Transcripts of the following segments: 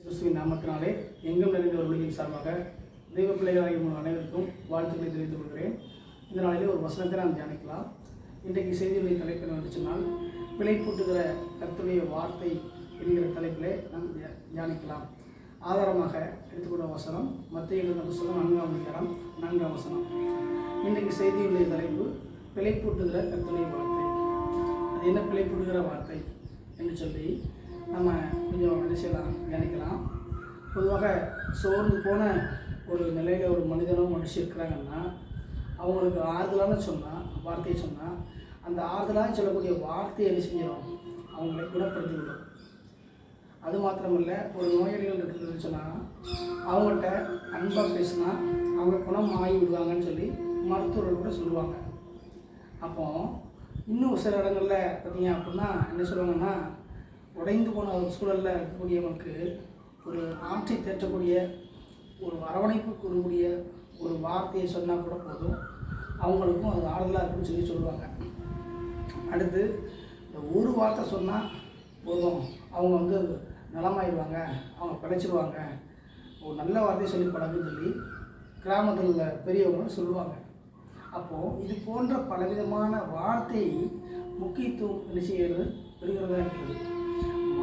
கிறிஸ்துவின் நாமத்தினாலே எங்கும் நிறைந்த ஒரு ஒளியின் சார்பாக தெய்வ பிள்ளைகளாகிய உங்கள் அனைவருக்கும் வாழ்த்துக்களை தெரிவித்துக் கொள்கிறேன். இந்த நாளிலே ஒரு வசனத்தை நாம் தியானிக்கலாம். இன்றைக்கு செய்தியுடைய தலைப்பு என்ன சொன்னால், பிழை பூட்டுகிற கர்த்தருடைய வார்த்தை என்கிற தலைப்பிலே நாம் தியானிக்கலாம். ஆதாரமாக எடுத்துக்கொண்ட வசனம் மத்தேயு எழுதின புத்தகம் 4ஆம் அதிகாரம் 4ஆம் வசனம். இன்றைக்கு செய்தியுடைய தலைப்பு பிழை பூட்டுகிற கர்த்தருடைய வார்த்தை. அது என்ன பிழை பூட்டுகிற வார்த்தை என்று சொல்லி நம்ம கொஞ்சம் என்ன செய்யலாம், தியானிக்கலாம். பொதுவாக சோர்ந்து போன ஒரு நிலையில் ஒரு மனிதனோ மனுஷன் இருக்கிறாங்கன்னா அவங்களுக்கு ஆறுதலான வார்த்தையை சொன்னால் அந்த ஆறுதலாக சொல்லக்கூடிய வார்த்தையை என்ன செஞ்சிடும், அவங்களை குணப்படுத்தி விடும். அது மாத்திரமில்லை, ஒரு நோயாளிகள் இருக்கிறதுன்னு சொன்னால் அவங்கள்ட்ட அன்பாக பேசினா அவங்க குணம் ஆகி விடுவாங்கன்னு சொல்லி மருத்துவர்கள் கூட சொல்லுவாங்க. அப்போது இன்னும் சில இடங்களில் பார்த்தீங்க அப்படின்னா என்ன சொல்லுவாங்கன்னா, உடைந்து போன ஒரு சூழலில் இருக்கக்கூடியவங்களுக்கு ஒரு ஆட்சி தேற்றக்கூடிய ஒரு அரவணைப்பு கூறக்கூடிய ஒரு வார்த்தையை சொன்னால் கூட போதும், அவங்களுக்கும் அது ஆறுதலாக இருக்குன்னு சொல்லுவாங்க. அடுத்து இந்த ஒரு வார்த்தை சொன்னால் போதும், அவங்க நலமாயிடுவாங்க, அவங்க பிழைச்சிடுவாங்க, ஒரு நல்ல வார்த்தையை சொல்லி பழகுன்னு சொல்லி கிராமத்தில் உள்ள பெரியவங்க சொல்லுவாங்க. அப்போது இது போன்ற பலவிதமான வார்த்தை முக்கியத்துவம் என்ன செய்கிறது பெறுகிறதா இருக்குது.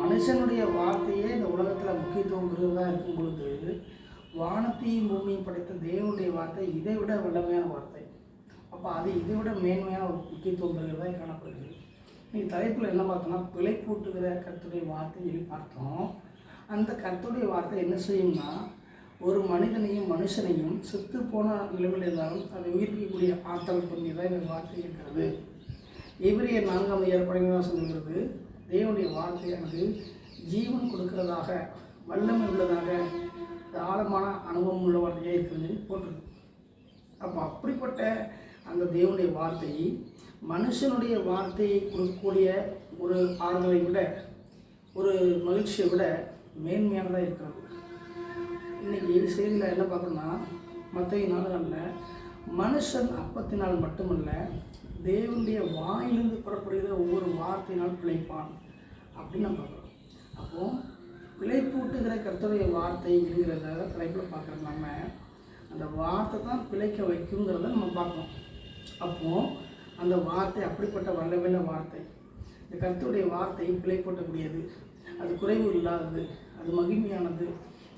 மனுஷனுடைய வார்த்தையே இந்த உலகத்தில் முக்கியத்துவம் பெறுகிறதா இருக்கும் பொழுது வானத்தையும் பூமியும் படைத்த தேவனுடைய வார்த்தை இதை விட வல்லமையான வார்த்தை. அப்போ அது இதை விட மேன்மையான ஒரு முக்கியத்துவம் பெறுகிறதா காணப்படுகிறது. நீங்கள் தலைப்பில் என்ன பார்த்தோம்னா, பிழை பூட்டுகிற கர்த்தருடைய வார்த்தை சொல்லி பார்த்தோம். அந்த கர்த்தருடைய வார்த்தை என்ன செய்யும்னா, ஒரு மனுஷனையும் செத்து போன நிலையில் இருந்தாலும் அதை உயிர்ப்பிக்கக்கூடிய ஆற்றல் பொருந்தியதாக இந்த வார்த்தை இருக்கிறது. எபிரேயர் 4ஆம் அதிகாரம் 12 சொல்கிறது, தேவனுடைய வார்த்தையானது ஜீவன் கொடுக்கிறதாக, வல்லமை உள்ளதாக, ஆழமான அனுபவம் உள்ள வார்த்தையாக இருக்கிறது போன்றது. அப்போ அப்படிப்பட்ட அந்த தேவனுடைய வார்த்தை மனுஷனுடைய வார்த்தையை கொடுக்கக்கூடிய ஒரு ஆறுதலை விட, ஒரு மகிழ்ச்சியை விட மேன்மையானதாக இருக்கிறது. இன்றைக்கி செய்தியில் என்ன பார்க்கணும்னா, மத்தேயு 4:4 மனுஷன் அப்பத்தினால் மட்டுமல்ல தேவனுடைய வாயிலிருந்து புறப்படுகிற ஒவ்வொரு வார்த்தையினால் பிழைப்பான் அப்படின்னு நம்ம பார்க்குறோம். அப்போது பிழை பூட்டுகிற கர்த்தருடைய வார்த்தை இருக்கிறத தலைப்பில் பார்க்குறோம். நம்ம அந்த வார்த்தை தான் பிழைக்க வைக்குங்கிறத நம்ம பார்க்கணும். அப்போது அந்த வார்த்தை அப்படிப்பட்ட வல்லமையான வார்த்தை. இந்த கர்த்தருடைய வார்த்தை பிழை பூட்டக்கூடியது, அது குறைவு இல்லாதது, அது மகிமையானது,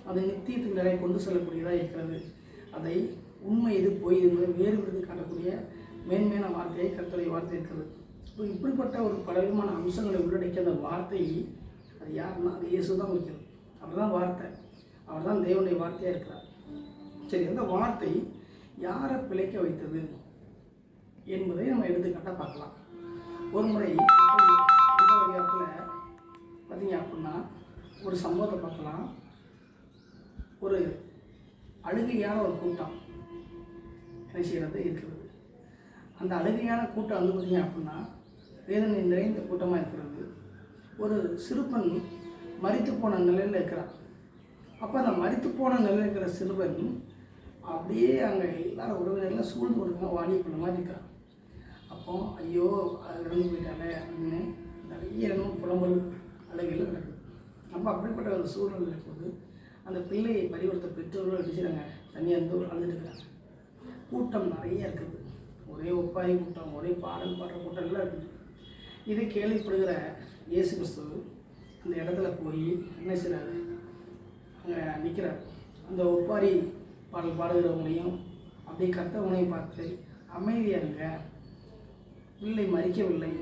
அது நித்தியத்துக்கு நிறைய கொண்டு செல்லக்கூடியதாக இருக்கிறது. அதை உண்மை எது பொய் என்பதை வேறுபடுத்தி காட்டக்கூடிய மேன்மையான வார்த்தையை கர்த்தருடைய வார்த்தை இருக்கிறது. இப்போ இப்படிப்பட்ட ஒரு பலவிதமான அம்சங்களை உள்ளடக்கிய அந்த வார்த்தை அது யாருன்னா அது இயேசு தான் இருக்கிறது. அவர் தான் வார்த்தை, அவர் தான் தேவனுடைய வார்த்தையாக இருக்கிறார். சரி, அந்த வார்த்தை யாரை பிழைக்க வைத்தது என்பதை நம்ம எடுத்துக்காட்டாக பார்க்கலாம். ஒரு முறை இந்த வழியாத்தில் பார்த்தீங்க அப்படின்னா ஒரு சம்பவத்தை பார்க்கலாம். ஒரு அழுகையான ஒரு கூட்டம் என்ன செய்கிறது இருக்கிறது. அந்த அழுகையான கூட்டம் பார்த்தீங்க அப்படின்னா வேதனை நிறைந்த கூட்டமாக இருக்கிறது. ஒரு சிறுவன் மரித்து போன நிலையில் இருக்கிறான். அப்போ அந்த மரித்து போன நிலையில் இருக்கிற சிறுவன் அப்படியே அங்கே எல்லாரும் உறவினர்லாம் சூழ்ந்து கொடுங்க வாடி பண்ண மாதிரி இருக்கிறான். அப்போ ஐயோ அது இறந்து போயிட்டாலே அப்படின்னு நிறைய இடமும் புலம்பல் அழுகையில் கிடக்குது. அப்போ அப்படிப்பட்ட ஒரு சூழ்நிலை இருக்கும்போது அந்த பிள்ளையை பரிவர்த்த பெற்றோர்கள் அடிச்சுறாங்க, தனியாக இருந்து அழுதுட்டு இருக்கிறாங்க. கூட்டம் நிறைய இருக்குது, ஒரே ஒப்பாரி கூட்டம், ஒரே பாடல் பாடுற கூட்டம் எல்லாம் இருக்குது. இதை கேள்விப்படுகிற இயேசு கிறிஸ்து அந்த இடத்துல போய் என்ன செய்கிறாரு, அங்கே நிற்கிறார். அந்த ஒப்பாரி பாடல் பாடுகிறவங்களையும் அப்படியே கத்தவங்களையும் பார்த்து அமைதியாக இருங்க, பிள்ளை மறிக்கவில்லை,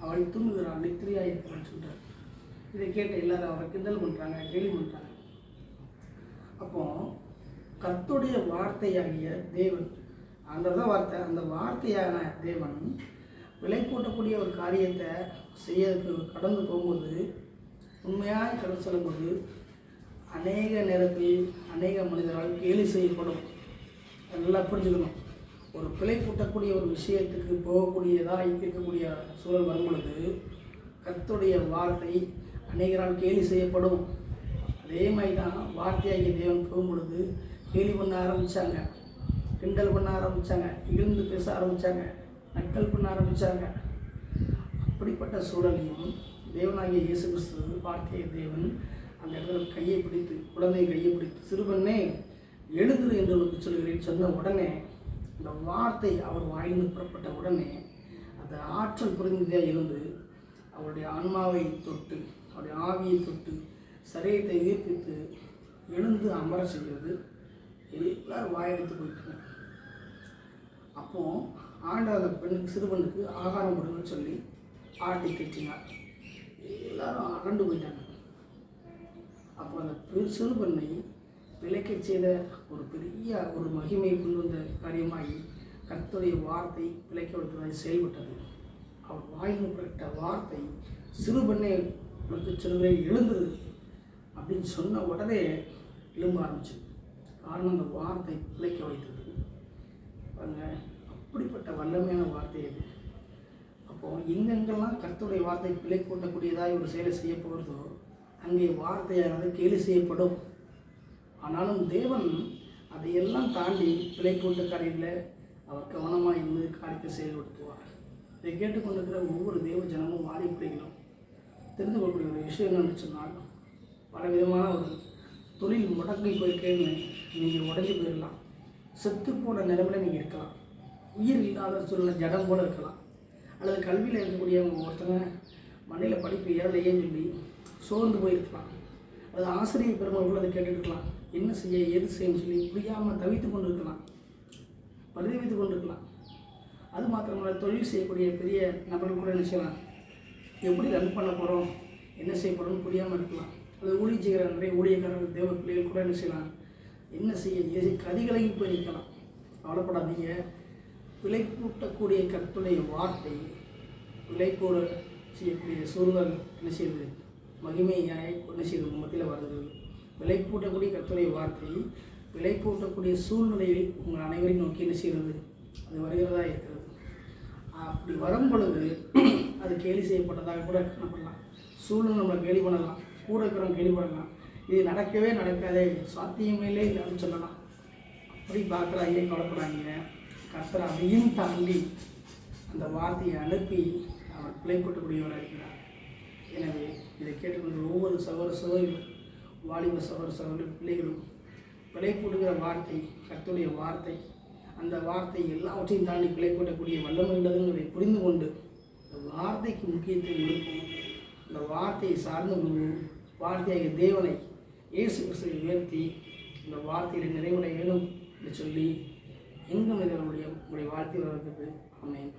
அவள் தூங்குகிறாள், நித்திரையாக இருக்கிறான்னு சொல்கிறார். இதை கேட்ட எல்லாரும் அவரை கிண்டல் பண்ணுறாங்க, கேலி பண்ணுறாங்க. அப்போது கர்த்தருடைய வார்த்தையாகிய தேவன், அந்த வார்த்தை, அந்த வார்த்தையான தேவன் விலை போட்டக்கூடிய ஒரு காரியத்தை செய்யறதுக்கு கடந்து போகும்போது, உண்மையாக கடந்து செல்லும்போது அநேக நேரத்தில் அநேக மனிதரால் கேலி செய்யப்படும். நல்லா புரிஞ்சுக்கணும். ஒரு பிழை பூட்டக்கூடிய ஒரு விஷயத்துக்கு போகக்கூடியதாக இருக்கக்கூடிய சூழல் வரும் பொழுது கர்த்தருடைய வார்த்தை அநேகரால் கேலி செய்யப்படும். அதே மாதிரி தான் வார்த்தையாகிய தேவன் போகும்பொழுது கேலி பண்ண ஆரம்பித்தாங்க, கிண்டல் பண்ண ஆரம்பித்தாங்க, இழிந்து பேச ஆரம்பித்தாங்க, நக்கல் பண்ண ஆரம்பித்தாங்க. அப்படிப்பட்ட சூழலையும் தேவனாகிய இயேசு கிறிஸ்து வார்த்தையை தேவன் அந்த இடத்துல கையை பிடித்து, குழந்தையை கையை பிடித்து, சிறுவனே எழுந்துரு என்று அவருக்கு சொல்கிறேன் சொன்ன உடனே அந்த வார்த்தை அவர் வாயிலிருந்து புறப்பட்ட உடனே அந்த ஆற்றல் புரிந்ததாக இருந்து அவருடைய ஆன்மாவை தொட்டு, அவருடைய ஆவியை தொட்டு, சரீரத்தை உயிர்ப்பித்து எழுந்து அமர செய்கிறது. எல்லாரும் வாயெடுத்து போயிட்டாங்க. அப்போது ஆண்டவர் அந்த பெண்ணுக்கு, சிறுவனுக்கு ஆகாரம் கொடுங்கன்னு சொல்லி ஆட்டி கட்டினார். எல்லாரும் அரண்டு போயிட்டாங்க. அப்போ அந்த சிறுவனை விலைக்க செய்த ஒரு பெரிய ஒரு மகிமை கொண்டு வந்த காரியமாகி கர்த்தருடைய வார்த்தை விலைக்க வைத்ததாக செயல்பட்டது. அவர் வாயில் புறப்பட்ட வார்த்தை, சிறுவனை உனக்கு சொல்கிறேன் எழுந்துரு அப்படின்னு சொன்ன உடனே எழும்ப ஆரம்பிச்சு. காரணம் அந்த வார்த்தை பிழைக்க வைத்தது. பாருங்க, அப்படிப்பட்ட வல்லமையான வார்த்தை அது. அப்போது எங்கெங்கெல்லாம் கர்த்தருடைய வார்த்தை பிழை கூட்டக்கூடியதாக ஒரு செயலை செய்ய போகிறதோ அங்கே வார்த்தையானது கேலி செய்யப்படும். ஆனாலும் தேவன் அதையெல்லாம் தாண்டி பிழை கூட்ட காரியத்தில் அவர் கவனமாக இருந்து காரியத்தை செயல்படுத்துவார். இதை கேட்டுக்கொண்டிருக்கிற ஒவ்வொரு தேவ ஜனமும் வாரி பிள்ளைகளும் தெரிந்து கொள்ளக்கூடிய ஒரு விஷயம் என்னன்னு சொன்னால், பலவிதமான ஒரு தொழில் முடங்கி போயிருக்கேன்னு நீங்கள் உடஞ்சி போயிடலாம். செத்து போன நிலைமையில் நீங்கள் இருக்கலாம். உயிர் இல்லாத சூழ்நிலை ஜடம் போல் இருக்கலாம். அல்லது கல்வியில் இருக்கக்கூடியவங்க ஒருத்தங்க மண்ணில் படிப்பு ஏறலையேன்னு சொல்லி சோர்ந்து போயிருக்கலாம். அது ஆசிரியர் பெருமளவில் அதை கேட்டுருக்கலாம். என்ன செய்ய, எது செய்யன்னு சொல்லி புரியாமல் தவித்து கொண்டு இருக்கலாம், பரிதவித்து கொண்டு இருக்கலாம். அது மாத்திரமல்ல, தொழில் செய்யக்கூடிய பெரிய நபர்கள் கூட என்ன செய்யலாம், எப்படி ரன் பண்ண போகிறோம், என்ன செய்ய போகிறோம்னு புரியாமல் இருக்கலாம். அது ஊழிய செய்கிற நிறைய ஊழியக்காரர்கள் தேவ பிள்ளைகள் கூட என்ன செய்யலாம், என்ன செய்ய கதிகளையும் போய் நிற்கலாம். கவலைப்படாதீங்க. விளைப்பூட்டக்கூடிய கர்த்தருடைய வார்த்தை விளைப்போட செய்யக்கூடிய சூழ்நிலை என்ன செய்யுது, மகிமையாய் என்ன செய்யுது மத்தியில் வருகிறது. விளைப்பூட்டக்கூடிய கர்த்தருடைய வார்த்தை விளைப்பூட்டக்கூடிய சூழ்நிலையில் உங்கள் அனைவரையும் நோக்கி என்ன செய்கிறது, அது வருகிறதா இருக்கிறது. அப்படி வரும் பொழுது அது கேலி செய்யப்பட்டதாக கூட காணப்படலாம். சூழ்நிலை நம்மளை கேலி பண்ணலாம், கூட இருக்கிறவங்க கேலி பண்ணலாம். இது நடக்கவே நடக்காதே, சாத்தியமேலே இல்லைன்னு சொல்லலாம். அப்படி பார்க்குறாங்க, கவலைப்படாங்க. கர்த்தர் அதையும் தாண்டி அந்த வார்த்தையை அனுப்பி அவர் பிழைப்பட்டக்கூடியவராக இருக்கிறார். எனவே இதை கேட்டுக்கொண்டு ஒவ்வொரு சகோதர சகோதரிகளும், வாலிப சகோதர சகோதரி பிள்ளைகளும் பிழைப்பூட்டுகிற வார்த்தை கர்த்தருடைய வார்த்தை, அந்த வார்த்தை எல்லாவற்றையும் தாண்டி பிழைப்பூட்டக்கூடிய வல்லமை உள்ளதுங்கிறதை புரிந்து கொண்டு அந்த வார்த்தைக்கு முக்கியத்துவம் கொடுக்கும். அந்த வார்த்தையை சார்ந்து கொள்வோம். வார்த்தையாக தேவனை இயேசு கிறிஸ்துவை உயர்த்தி இந்த வார்த்தையில் நிறைவுடைய வேணும் என்று சொல்லி எங்கும் இதனுடைய உங்களுடைய வார்த்தை வளர்க்குது. ஆமென்.